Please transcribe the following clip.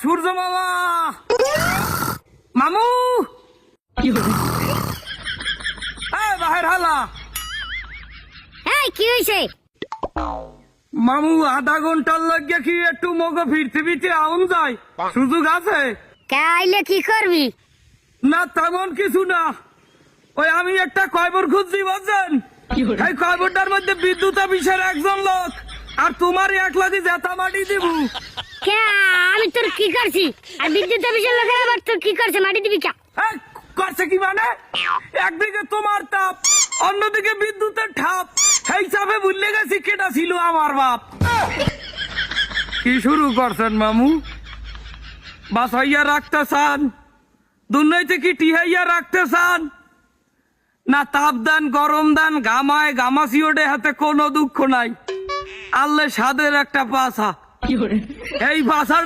সূর্য মামা, মামু বাহির হালা। কি হয়েছে? মামু আধা ঘন্টার লাগে কি একটু মগো ফিরতে ফিরতে আউন যায়, সুযোগ আছে? কে আইলে কি করবি? না তেমন কিছু না, ওই আমি একটা কয়বর খুঁজছি বুঝছেন, এই কয়বরটার মধ্যে বিদ্যুৎ অফিসের একজন লোক আর তোমার একলা দিয়ে জেতা মাটি দিব। কে আমি তোর কি করছি? আর বিদ্যুৎ অফিসের লোকেরা আবার তোর কি করছে? মাটি দিবি কে? এই, করছে কি মানে? একদিকে তোমার তাপ, অন্যদিকে বিদ্যুতের ঠাপ, এই চাপে ভুলে গেছি কেটা ছিল আমার বাপ। কি শুরু করছেন মামু? বাসাইয়া রাখতে চান? দুর্নীতি কি টিহাইয়া রাখতে চান? না তাপ দেন, গরম দেন, গামায় গামাসি ওঠে, হাতে কোনো দুঃখ নাই। আল্লে সাদের একটা পাছা, এই পাছা